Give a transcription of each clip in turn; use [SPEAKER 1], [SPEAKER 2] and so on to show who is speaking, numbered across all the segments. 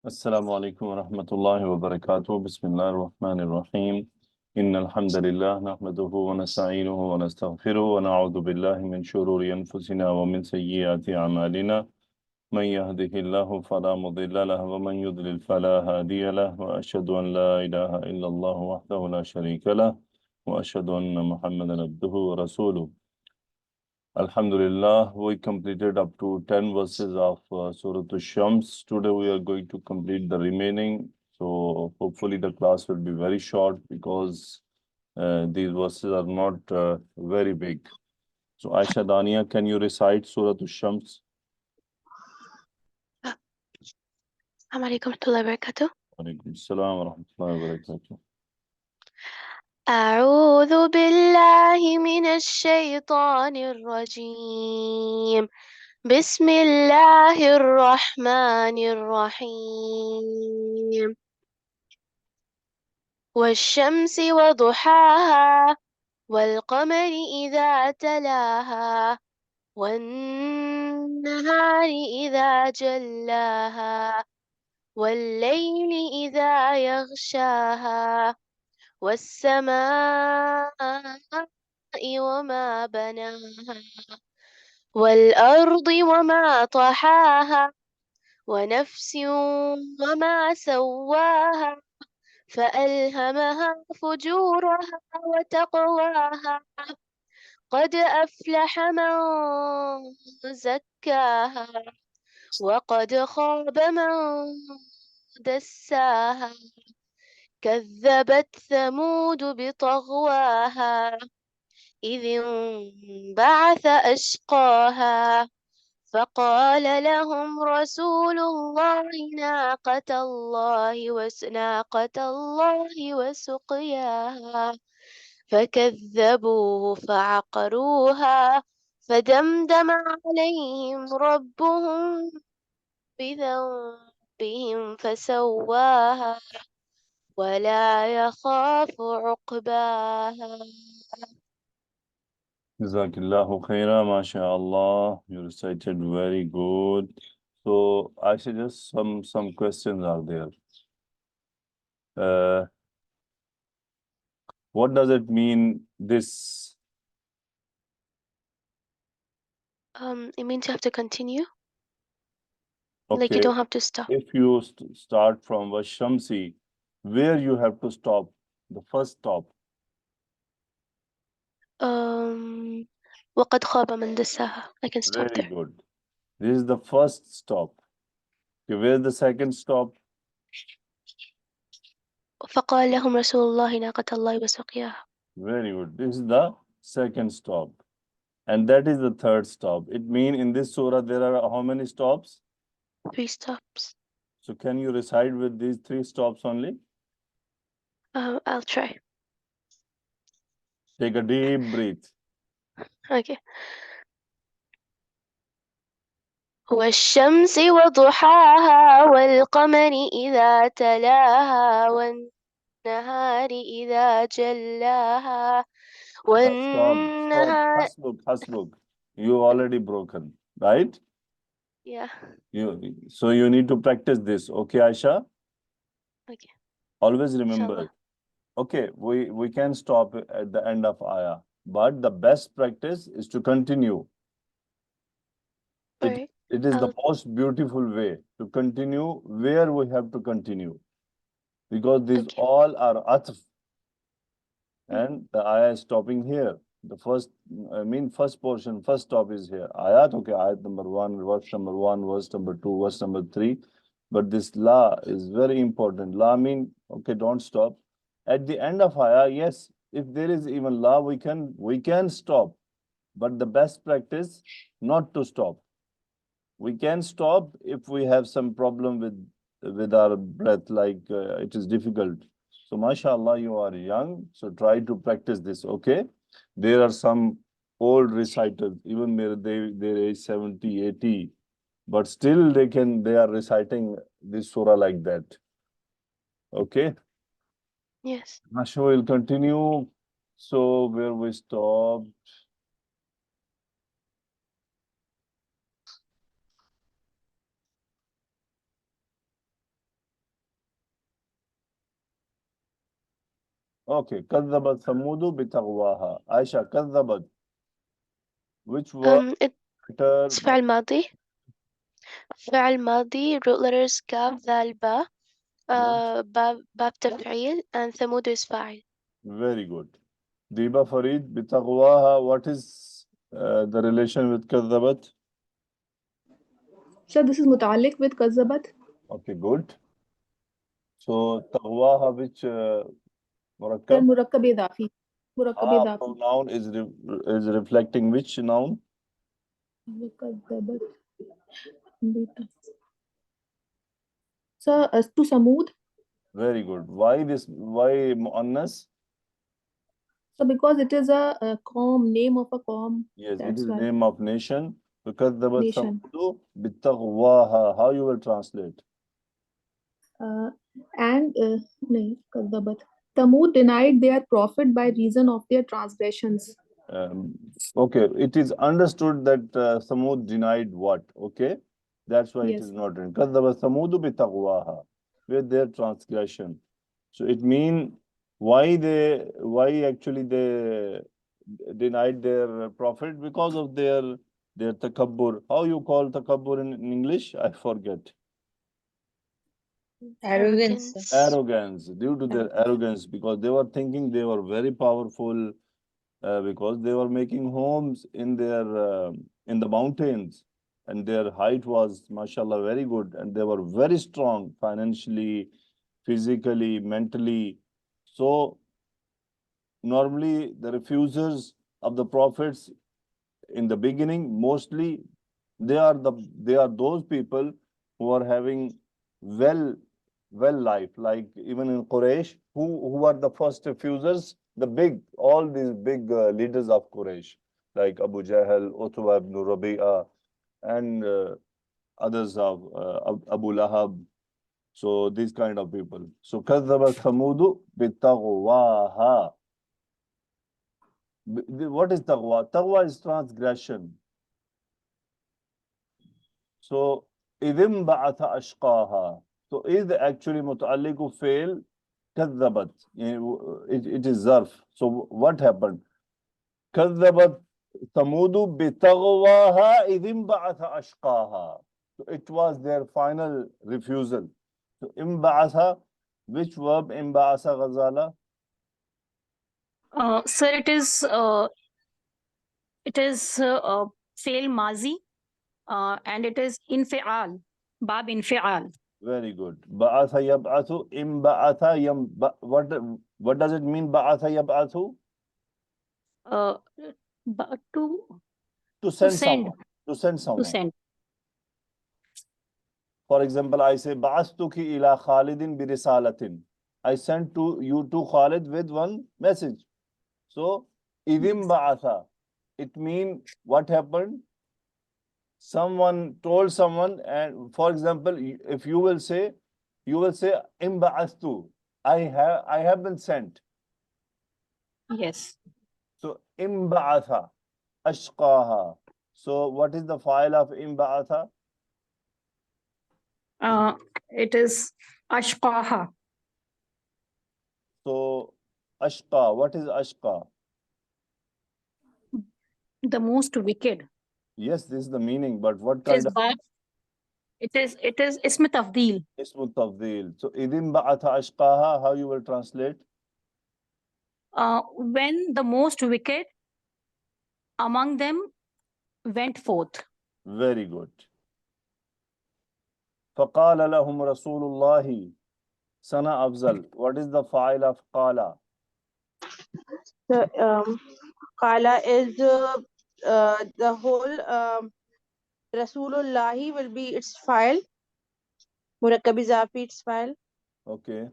[SPEAKER 1] السلام عليكم ورحمة الله وبركاته بسم الله الرحمن الرحيم إن الحمد لله نحمده ونستعينه ونستغفره ونعوذ بالله من شرور أنفسنا ومن سيئات أعمالنا من يهده الله فلا مضل له ومن يضلل فلا هادي له وأشهد أن لا إله إلا الله وحده لا شريك له وأشهد أن محمدا عبده ورسوله. Alhamdulillah, we completed up to 10 verses of Surah Shams. Today we are going to complete the remaining. So hopefully the class will be very short because these verses are not very big. So Aisha Dania, can you recite Surah Shams?
[SPEAKER 2] السلام عليكم ورحمة الله وبركاته.
[SPEAKER 1] Alaikum Assalam wa rahmatullahi wa barakatuh.
[SPEAKER 2] أعوذ بالله من الشيطان الرجيم. بسم الله الرحمن الرحيم. والشمس وضحاها والقمر إذا تلاها والنهار إذا جلاها والليل إذا يغشاها والسماء وما بناها والأرض وما طحاها ونفس وما سواها فألهمها فجورها وتقواها قد أفلح من زكاها وقد خاب من دساها كذبت ثمود بطغواها إذ انبعث أشقاها فقال لهم رسول الله ناقة الله وسقياها فكذبوه فعقروها فدمدم عليهم ربهم بذنبهم فسواها ولا يخاف عقباها.
[SPEAKER 1] Jazakallahu khaira, mashallah. You recited very good. So Aisha, just some questions are there. What does it mean, this?
[SPEAKER 2] It means you have to continue. Like you
[SPEAKER 1] Okay,
[SPEAKER 2] don't have to stop.
[SPEAKER 1] if you start from Washamsi, where you have to stop, the first stop.
[SPEAKER 2] وقد خاب من دساها. I can stop
[SPEAKER 1] Very
[SPEAKER 2] there.
[SPEAKER 1] good. This is the first stop. Okay, where's the second stop?
[SPEAKER 2] فقال لهم رسول الله ناقة الله وسقياها.
[SPEAKER 1] Very good. This is the second stop. And that is the third stop. It means in this surah there are how many stops?
[SPEAKER 2] 3 stops.
[SPEAKER 1] So can you recite with these 3 stops only?
[SPEAKER 2] I'll try.
[SPEAKER 1] Take a deep breath.
[SPEAKER 2] Okay. والشمس وضحاها والقمر إذا تلاها والنهار إذا جلاها
[SPEAKER 1] Stop.
[SPEAKER 2] والنهار.
[SPEAKER 1] Hasbuk. You already broken, right?
[SPEAKER 2] Yeah.
[SPEAKER 1] So you need to practice this. Okay, Aisha?
[SPEAKER 2] Okay.
[SPEAKER 1] Always remember.
[SPEAKER 2] Inshallah.
[SPEAKER 1] Okay, we can stop at the end of ayah, but the best practice is to continue.
[SPEAKER 2] Alright.
[SPEAKER 1] It is the most beautiful way to continue where we have to continue. Because these all are atf. And the ayah is stopping here. The first portion, first stop is here. Ayat, okay, ayat number 1, verse number 1, verse number 2, verse number 3. But this la is very important. La mean, okay, don't stop. At the end of ayah, yes, if there is even la, we can stop. But the best practice, not to stop. We can stop if we have some problem with our breath, like it is difficult. So, mashallah, you are young, so try to practice this, okay? There are some old reciters, even their age 70, 80, but still they are reciting this surah like that. Okay?
[SPEAKER 2] Yes.
[SPEAKER 1] Masha will continue. So, where we stopped. Okay. كذبت ثمود بطغواها. Aisha, كذبت. Which word
[SPEAKER 2] It's
[SPEAKER 1] letter?
[SPEAKER 2] فعل ماضي. فعل ماضي root letters كاف ذال باء. باب تفعيل and ثمود is فاعل.
[SPEAKER 1] Very good. Diba Farid, بتغواها. What is the relation with كذبت?
[SPEAKER 3] So this is متعلق with كذبت.
[SPEAKER 1] Okay, good. So تغواها, which مركب?
[SPEAKER 3] مركب إضافي. مركب إضافي.
[SPEAKER 1] Pronoun is reflecting which noun?
[SPEAKER 3] كذبت. So to ثمود.
[SPEAKER 1] Very good. Why muannas?
[SPEAKER 3] So because it is a qawm, name of a qawm.
[SPEAKER 1] Yes, it
[SPEAKER 3] That's
[SPEAKER 1] is
[SPEAKER 3] why.
[SPEAKER 1] name of nation. كذبت
[SPEAKER 3] Nation.
[SPEAKER 1] ثمود بتغواها. How you will translate?
[SPEAKER 3] And नहीं كذبت. Thamud denied their prophet by reason of their transgressions.
[SPEAKER 1] Okay, it is understood that Samud denied what? Okay, that's why it
[SPEAKER 3] Yes.
[SPEAKER 1] is not written. كذبت ثمود بتغواها, with their transgression. So it means why actually they denied their prophet? Because of their takabbur. How you call takabbur in English? I forget.
[SPEAKER 4] Arrogance.
[SPEAKER 1] Arrogance. Due to their arrogance, because they were thinking they were very powerful, because they were making homes in the mountains, and their height was, mashallah, very good, and they were very strong financially, physically, mentally. So normally the refusers of the prophets in the beginning, mostly they are those people who are having well life, like even in Quraysh, who are the first refusers, all these big leaders of Quraysh, like Abu Jahl, Utbah ibn Rabi'a, and others of Abu Lahab. So these kind of people. So كذب ثمود بتغواها. What is taqwa? Taqwa is transgression. So إذ بعث أشقاها. So is actually متعلق fail كذبت. It is zarf. So what happened? كذبت ثمود بتغواها إذ بعث أشقاها. So it was their final refusal. So انبعث, which verb انبعث غزالة?
[SPEAKER 4] Sir, it is fail mazi, and it is infial, bab infial.
[SPEAKER 1] Very good. بعث يبعث انبعث what does it mean بعث يبعث?
[SPEAKER 4] To
[SPEAKER 1] send
[SPEAKER 4] send.
[SPEAKER 1] someone. To send
[SPEAKER 4] To
[SPEAKER 1] someone.
[SPEAKER 4] send.
[SPEAKER 1] For example, I say بعثتك إلى خالد برسالة. I sent you to Khalid with one message. So إذ بعث, it means what happened? Someone told someone, and for example, if you will say إن بعثت, I have been sent.
[SPEAKER 4] Yes.
[SPEAKER 1] So إن بعث أشقاها. So what is the file of إن بعث?
[SPEAKER 4] It is ashqaha.
[SPEAKER 1] So Ashqa, what is Ashqa?
[SPEAKER 4] The most wicked.
[SPEAKER 1] Yes, this is the meaning, but what
[SPEAKER 4] It
[SPEAKER 1] kind
[SPEAKER 4] is
[SPEAKER 1] of
[SPEAKER 4] bab. It is ism tafdeel.
[SPEAKER 1] ismu tafdeel? So idin ba'atha ashqaha, how you will translate?
[SPEAKER 4] When the most wicked among them went forth.
[SPEAKER 1] Very good. فقال لهم رسول الله. Sana Afzal, what is the file of qala?
[SPEAKER 5] So, Kala is the whole Rasulullahi will be its file. Murakkab Izafi its file.
[SPEAKER 1] Okay.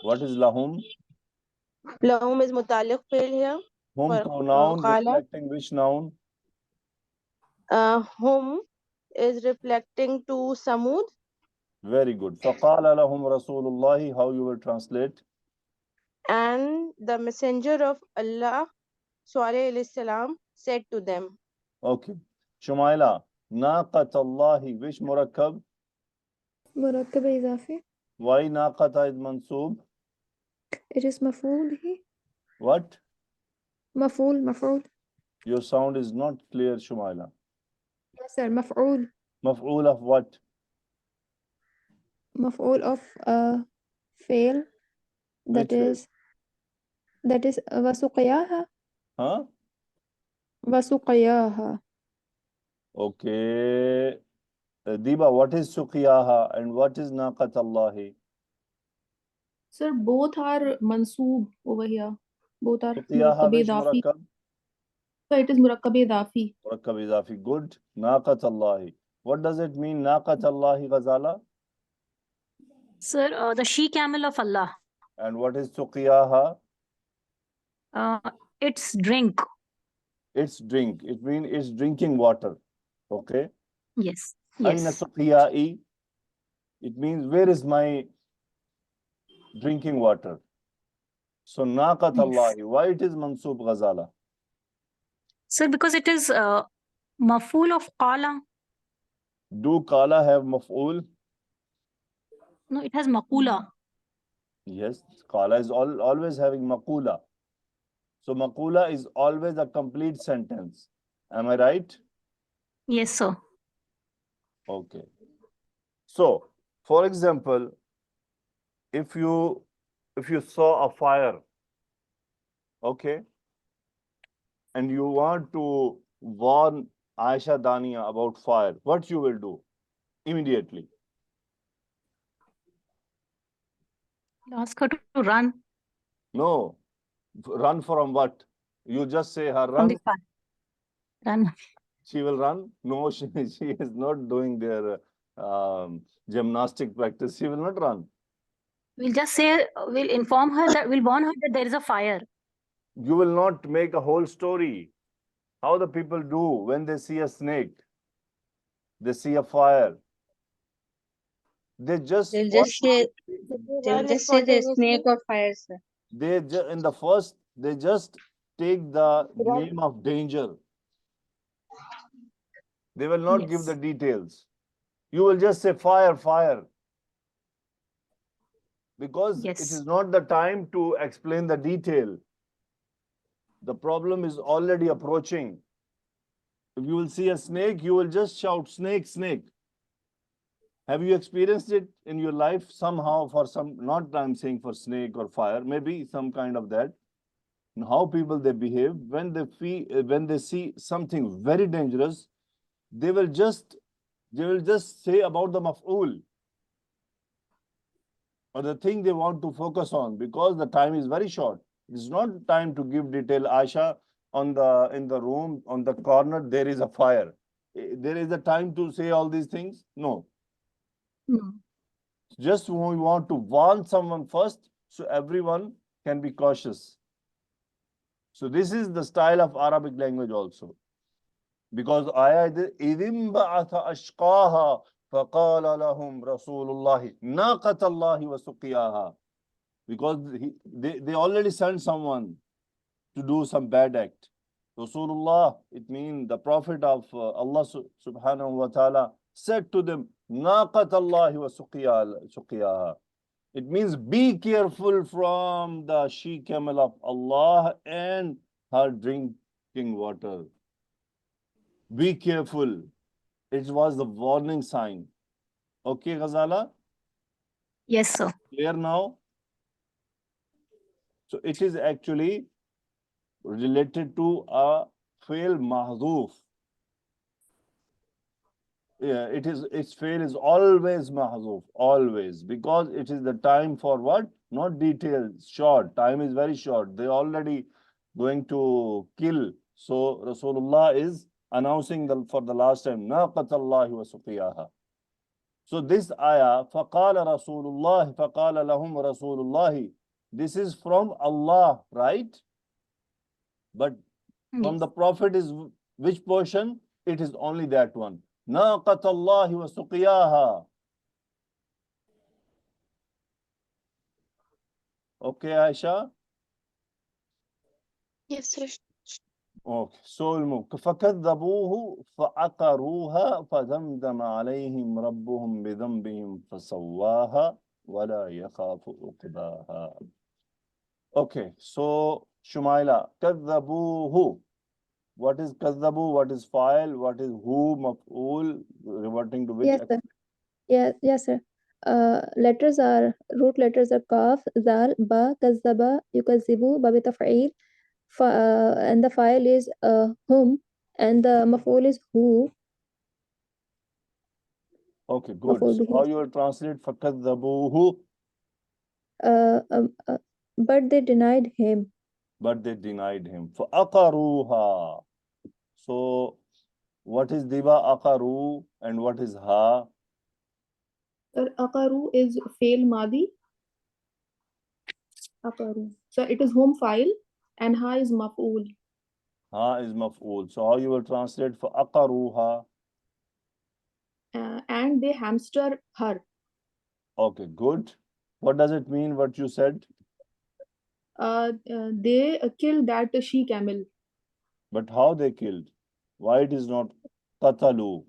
[SPEAKER 1] What is lahum?
[SPEAKER 5] Lahum is mutaliq fail here.
[SPEAKER 1] Hum
[SPEAKER 5] For
[SPEAKER 1] pronoun
[SPEAKER 5] Kala.
[SPEAKER 1] reflecting which noun?
[SPEAKER 5] Hum is reflecting to Samud.
[SPEAKER 1] Very good. فقال لهم رسول الله, how you will translate?
[SPEAKER 5] And the messenger of Allah, Salih alayhi salam, said to them.
[SPEAKER 1] Okay. Shumaila, naqat Allahi, which murakkab?
[SPEAKER 3] مركب إضافي.
[SPEAKER 1] Why naqata is mansoob?
[SPEAKER 3] It is مفعول به.
[SPEAKER 1] What?
[SPEAKER 3] مفعول.
[SPEAKER 1] Your sound is not clear, Shumaila.
[SPEAKER 3] Yes, sir. مفعول.
[SPEAKER 1] Maf'ul of what?
[SPEAKER 3] مفعول of fail.
[SPEAKER 1] Which fail?
[SPEAKER 3] That is وسقياها.
[SPEAKER 1] Huh?
[SPEAKER 3] وسقياها.
[SPEAKER 1] Okay. Diba, what is suqiyaha and what is naqat Allahi?
[SPEAKER 3] Sir, both are mansoob over here. Both are
[SPEAKER 1] Suqiyaha,
[SPEAKER 3] murakkab
[SPEAKER 1] which
[SPEAKER 3] idafi.
[SPEAKER 1] murakkab?
[SPEAKER 3] So it is murakkab idafi.
[SPEAKER 1] Murakkab idafi. Good. Naqat Allahi. What does it mean, naqat Allahi, Ghazala?
[SPEAKER 4] Sir, the she camel of Allah.
[SPEAKER 1] And what is suqiyaha?
[SPEAKER 4] Its drink.
[SPEAKER 1] It's drink. It means it's drinking water. Okay.
[SPEAKER 4] Yes.
[SPEAKER 1] Aina
[SPEAKER 4] Yes.
[SPEAKER 1] suqiyai? It means where is my drinking water? So naqat
[SPEAKER 4] Yes.
[SPEAKER 1] Allahi. Why it is mansub, Ghazala?
[SPEAKER 4] Sir, because it is maful of qala.
[SPEAKER 1] Do kala have maf'ul?
[SPEAKER 4] No, it has maqula.
[SPEAKER 1] Yes, kala is always having maqula. So maqula is always a complete sentence. Am I right?
[SPEAKER 4] Yes, sir.
[SPEAKER 1] Okay. So, for example, if you saw a fire, okay, and you want to warn Aisha Dania about fire, what you will do immediately?
[SPEAKER 4] Ask her to run
[SPEAKER 1] No, run from what? You just say her
[SPEAKER 4] from
[SPEAKER 1] run.
[SPEAKER 4] the fire. Run.
[SPEAKER 1] She will run. No, she is not doing their gymnastic practice. She will not run.
[SPEAKER 4] We'll just say, we'll inform her that, we'll warn her that there is a fire.
[SPEAKER 1] You will not make a whole story. How the people do when they see a snake, they see a fire. They just
[SPEAKER 6] They'll
[SPEAKER 1] want
[SPEAKER 6] just say
[SPEAKER 5] Run
[SPEAKER 6] the
[SPEAKER 5] spontaneously.
[SPEAKER 6] snake or fire, sir.
[SPEAKER 1] in the first they just take the name of danger. They will not give the
[SPEAKER 4] Yes.
[SPEAKER 1] details. You will just say fire, fire. Because it
[SPEAKER 4] Yes.
[SPEAKER 1] is not the time to explain the detail. The problem is already approaching. If you will see a snake, you will just shout, snake, snake. Have you experienced it in your life somehow for some, not I'm saying for snake or fire, maybe some kind of that. And how people they behave when they see something very dangerous, they will just say about the maf'ul or the thing they want to focus on because the time is very short. It's not time to give detail. Aisha, in the room, on the corner, there is a fire. There is a time to say all these things? No.
[SPEAKER 4] No.
[SPEAKER 1] Just we want to warn someone first so everyone can be cautious. So this is the style of Arabic language also. Because ayat idhim ba'atha ashqaha faqala lahum Rasulullah naqat Allahi wa suqiyaha. Because they already sent someone to do some bad act. Rasulullah, it means the Prophet of Allah subhanahu wa ta'ala said to them, naqat Allahi wa suqiyaha. It means be careful from the she camel of Allah and her drinking water. Be careful. It was the warning sign. Okay, Ghazala?
[SPEAKER 4] Yes, sir.
[SPEAKER 1] Clear now? So it is actually related to a fail mahdhuf. Yeah, its fail is always mahdhuf, always, because it is the time for what? Not details, short. Time is very short. They already going to kill. So Rasulullah is announcing for the last time, naqat Allahi wa suqiyaha. So this ayah, فَقَالَ رَسُولُ اللَّهِ فَقَالَ لَهُمْ رَسُولُ اللَّهِ. This is from Allah, right? But from
[SPEAKER 4] Yes.
[SPEAKER 1] the Prophet is which portion? It is only that one. نَاقَةَ اللَّهِ وَسُقِيَاهَا. Okay, Aisha?
[SPEAKER 2] Yes, sir.
[SPEAKER 1] Okay, so فَكَذَّبُوهُ فَعَقَرُوهَا فَدَمْدَمَ عَلَيْهِمْ رَبُّهُمْ بِذَنبِهِمْ فَسَوَّاهَا وَلَا يَخَافُ عُقْبَاهَا. Okay, so Shumaila, kadhabuhu. What is kadhabu? What is fa'il? What is hu, maf'ul? Reverting to which?
[SPEAKER 6] Yes, sir. Yes, sir. Root letters are kaf, zal, ba, kazzaba, yukazzibu, babi taf'il. And the file is hum, and the maf'ul is who.
[SPEAKER 1] Okay, good.
[SPEAKER 6] Maf'ul
[SPEAKER 1] So
[SPEAKER 6] bihi.
[SPEAKER 1] how you will translate fakadhabuhu?
[SPEAKER 6] But they denied him.
[SPEAKER 1] But they denied him. فَأَقَرُوهَا. So what is diba aqaru and what is ha?
[SPEAKER 3] Sir, aqaru is fail madi. Aqaru. So it is home file and ha is maf'ul.
[SPEAKER 1] Ha is maf'ul. So how you will translate for aqaruha?
[SPEAKER 3] And they hamster her.
[SPEAKER 1] Okay, good. What does it mean what you said?
[SPEAKER 3] They killed that she camel.
[SPEAKER 1] But how they killed? Why it is not qatalu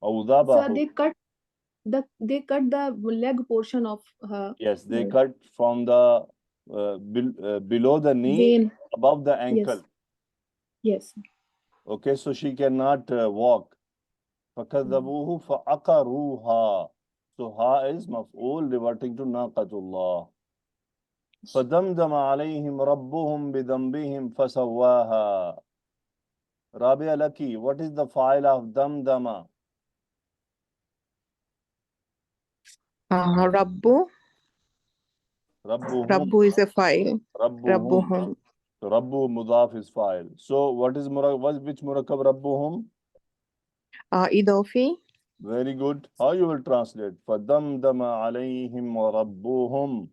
[SPEAKER 1] or
[SPEAKER 3] So
[SPEAKER 1] dhabahu?
[SPEAKER 3] they cut the leg portion of her
[SPEAKER 1] Yes, they
[SPEAKER 3] No.
[SPEAKER 1] cut from the below the knee,
[SPEAKER 3] vein.
[SPEAKER 1] above the ankle.
[SPEAKER 3] Yes.
[SPEAKER 1] Okay, so she cannot walk. فَكَذَّبُوهُ فَأَقَرُوهَا. So ha is maf'ul reverting to naqatullah. فَدَمْدَمَ عَلَيْهِمْ رَبُّهُمْ بِذَنْبِهِمْ فَسَوَّاهَا. Rabia Laki, what is the file of damdama?
[SPEAKER 5] Rabbu.
[SPEAKER 1] Rabbuhum.
[SPEAKER 5] Rabbu is a file.
[SPEAKER 1] Rabbuhum.
[SPEAKER 5] Rabbuhum.
[SPEAKER 1] So Rabbu mudaf is file. So what is which murakkab Rabbuhum?
[SPEAKER 5] Idafi.
[SPEAKER 1] Very good. How you will translate? فَدَمْدَمَ عَلَيْهِمْ وَرَبُّهُمْ.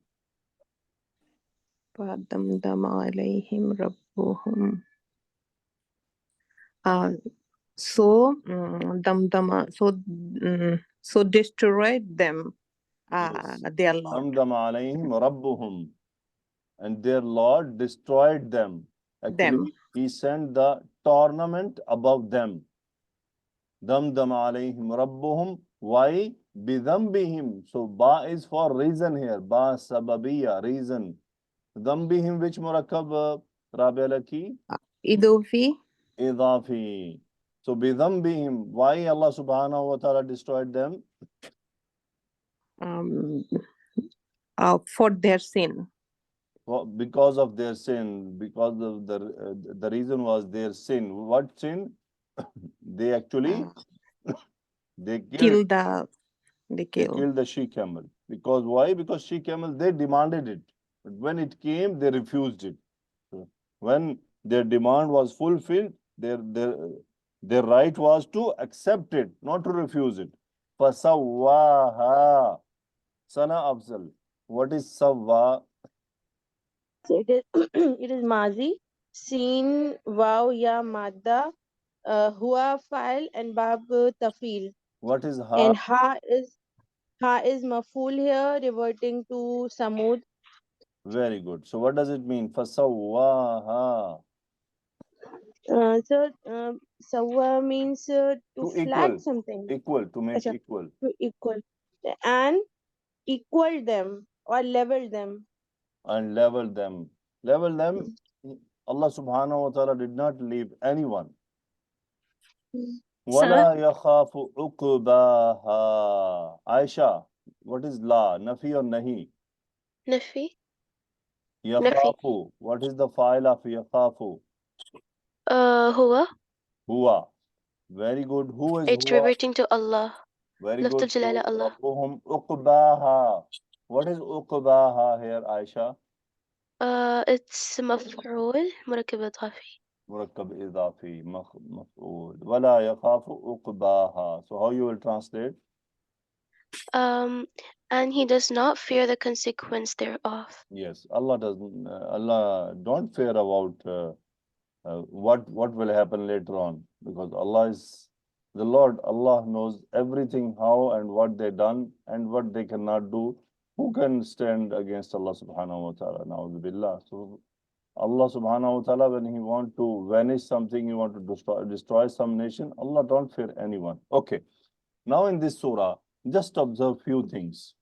[SPEAKER 5] فَدَمْدَمَ عَلَيْهِمْ رَبُّهُمْ. So damdama. So destroyed them.
[SPEAKER 1] Yes.
[SPEAKER 5] Their Lord.
[SPEAKER 1] دَمْدَمَ عَلَيْهِمْ رَبُّهُمْ. And their Lord destroyed them. Actually,
[SPEAKER 5] Them.
[SPEAKER 1] he sent the tournament above them. Damdama alayhim rabbuhum. Why? Bidambihim. So ba is for reason here. Ba sababiya, reason. Dambihim, which murakkab, Rabia Laki?
[SPEAKER 5] Idafi.
[SPEAKER 1] Idafi. So bidambihim. Why Allah subhanahu wa ta'ala destroyed them?
[SPEAKER 5] For their sin.
[SPEAKER 1] Because of their sin. Because of the reason was their sin. What sin? They actually they killed
[SPEAKER 5] They killed.
[SPEAKER 1] the she camel. Because why? Because she camel, they demanded it. But when it came, they refused it. So when their demand was fulfilled, their right was to accept it, not to refuse it. Fasawaha. Sana Afzal. What is Sawwa?
[SPEAKER 5] So it is it is Mazi, Seen, Wow, Ya, Madda, Hua, File, and Bab, Tafil.
[SPEAKER 1] What is Ha?
[SPEAKER 5] And Ha is Maful here, reverting to Samud.
[SPEAKER 1] Very good. So what does it mean? Fasawaha.
[SPEAKER 5] Sawa means to
[SPEAKER 1] To
[SPEAKER 5] flat
[SPEAKER 1] equal.
[SPEAKER 5] something.
[SPEAKER 1] Equal, to make
[SPEAKER 5] Acha,
[SPEAKER 1] equal.
[SPEAKER 5] to equal. And equal them or level them.
[SPEAKER 1] And level them. Level them. Allah subhanahu wa ta'ala did not leave anyone. وَلَا يَخَافُ عُقْبَاهَا. Aisha, what is la? Nafi or nahi?
[SPEAKER 2] Nafi.
[SPEAKER 1] Yakhafu. What is the file of yakhafu?
[SPEAKER 2] Huwa.
[SPEAKER 1] Huwa. Very good. Who is
[SPEAKER 2] It's
[SPEAKER 1] huwa?
[SPEAKER 2] reverting to Allah.
[SPEAKER 1] Very
[SPEAKER 2] Lafz
[SPEAKER 1] good.
[SPEAKER 2] al-Jalala Allah.
[SPEAKER 1] Rabbuhum uqbaha. What is uqbaha here, Aisha?
[SPEAKER 2] It's مفعول مركب إضافي.
[SPEAKER 1] Murakkab idafi. Maf'ul. وَلَا يَخَافُ uqbaha. So how you will translate?
[SPEAKER 2] And he does not fear the consequence thereof.
[SPEAKER 1] Yes, Allah doesn't. Allah don't fear about what will happen later on, because Allah is the Lord. Allah knows everything, how and what they done and what they cannot do. Who can stand against Allah subhanahu wa ta'ala? Na'udhu billah. So Allah subhanahu wa ta'ala, when he want to vanish something, he want to destroy some nation, Allah don't fear anyone. Okay. Now in this surah, just observe few things.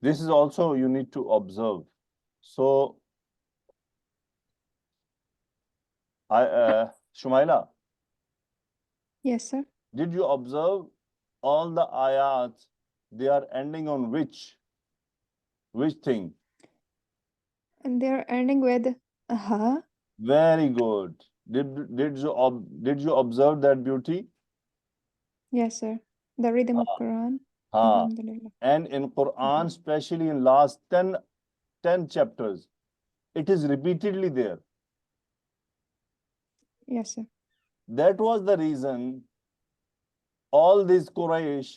[SPEAKER 1] This is also you need to observe. So Shumaila,
[SPEAKER 6] Yes, sir.
[SPEAKER 1] did you observe all the ayat? They are ending on which thing?
[SPEAKER 6] And they're ending with ha.
[SPEAKER 1] Very good. Did you observe that beauty?
[SPEAKER 6] Yes, sir. The rhythm of Quran.
[SPEAKER 1] Ha.
[SPEAKER 6] Alhamdulillah.
[SPEAKER 1] And in Quran, especially in last 10 chapters, it is repeatedly there.
[SPEAKER 6] Yes, sir.
[SPEAKER 1] That was the reason all these Quraysh,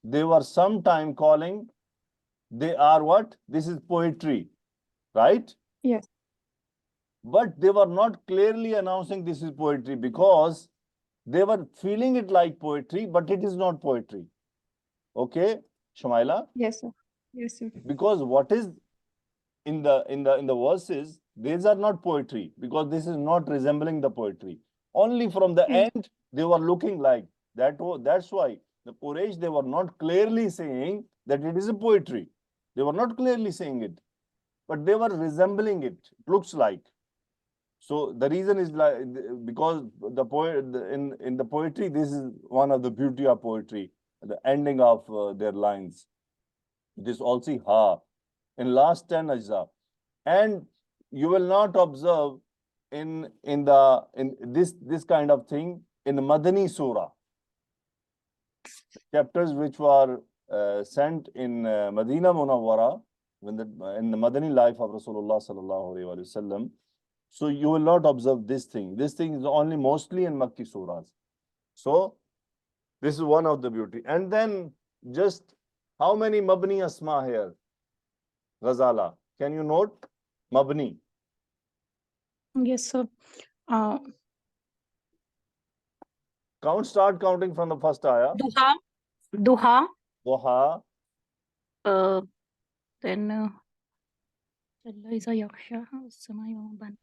[SPEAKER 1] they were sometime calling, they are what? This is poetry, right?
[SPEAKER 6] Yes.
[SPEAKER 1] But they were not clearly announcing this is poetry because they were feeling it like poetry, but it is not poetry. Okay, Shumaila?
[SPEAKER 6] Yes, sir. Yes, sir.
[SPEAKER 1] Because what is in the verses, these are not poetry because this is not resembling the poetry. Only from the
[SPEAKER 6] Yes.
[SPEAKER 1] end they were looking like that. That's why the Quraysh, they were not clearly saying that it is a poetry. They were not clearly saying it, but they were resembling it. It looks like. So the reason is like because the poet in the poetry, this is one of the beauty of poetry, the ending of their lines. It is also ha in last 10 ajza, and you will not observe in this kind of thing in Madani Surah, chapters which were sent in Medina Munawwara when in the Madani life of Rasulullah sallallahu alaihi wasallam. So you will not observe this thing. This thing is only mostly in Makki surahs. So this is one of the beauty. And then just how many Mabni Asma here? Ghazala. Can you note? Mabni.
[SPEAKER 4] Yes, sir.
[SPEAKER 1] Start counting from the first ayah.
[SPEAKER 4] Duha, Duha,
[SPEAKER 1] Duha,
[SPEAKER 4] then Jalla Iza Yaksha, Samai wa Banaha.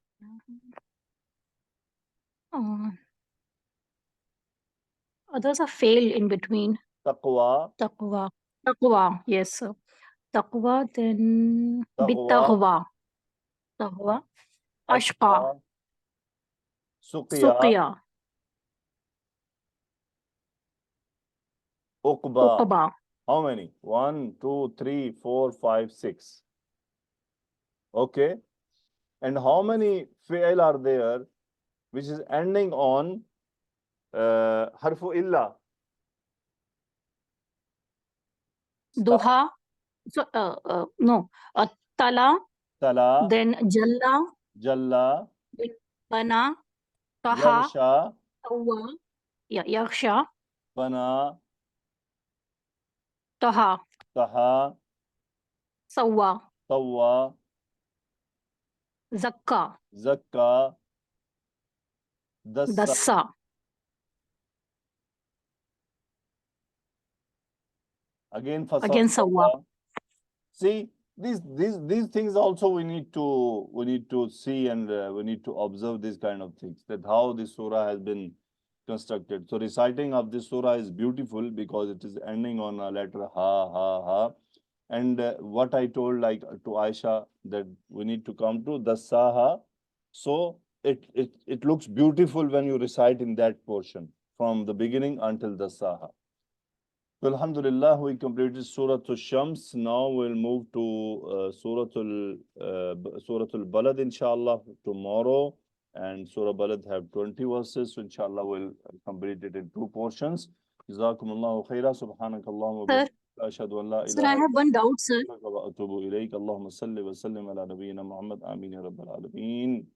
[SPEAKER 4] Others are fail in between.
[SPEAKER 1] Taqwa,
[SPEAKER 4] Taqwa, yes, sir. Taqwa, then
[SPEAKER 1] Taqwa,
[SPEAKER 4] Taqwa, Ashqa,
[SPEAKER 1] Suqya,
[SPEAKER 4] Suqya,
[SPEAKER 1] Uqba.
[SPEAKER 4] Uqba.
[SPEAKER 1] How many? 1, 2, 3, 4, 5, 6. Okay. And how many fi'il are there which is ending on harfu illa?
[SPEAKER 4] Duha, so, no, Tala,
[SPEAKER 1] Tala,
[SPEAKER 4] then Jalla,
[SPEAKER 1] Jalla,
[SPEAKER 4] then Bana, Taha,
[SPEAKER 1] Yaghsha,
[SPEAKER 4] Tawwa, Yaksha,
[SPEAKER 1] Bana,
[SPEAKER 4] Taha,
[SPEAKER 1] Taha,
[SPEAKER 4] Sawwa,
[SPEAKER 1] Tawwa,
[SPEAKER 4] Zakka,
[SPEAKER 1] Zakka, Dassa.
[SPEAKER 4] Dassa.
[SPEAKER 1] Again,
[SPEAKER 4] Again Sawwa.
[SPEAKER 1] See, these things also we need to see, and we need to observe these kind of things, that how this surah has been constructed. So reciting of this surah is beautiful because it is ending on a letter ha. And what I told like to Aisha, that we need to come to the saha. So it looks beautiful when you recite in that portion from the beginning until the saha. So Alhamdulillah, we completed Surah Shams. Now we'll move to Surah Al-Balad, inshallah, tomorrow. And Surah Balad have 20 verses. So inshallah, we'll complete it in 2 portions. Jazakumullahu khaira. Subhanakallahumma
[SPEAKER 4] Sir,
[SPEAKER 1] ashhadu an la
[SPEAKER 4] sir, I
[SPEAKER 1] ilaha
[SPEAKER 4] have one doubt, sir.
[SPEAKER 1] illa anta wa atubu ilayk. Allahumma salli wa sallim ala nabiyyina Muhammad. Ameen ya rabbal alameen.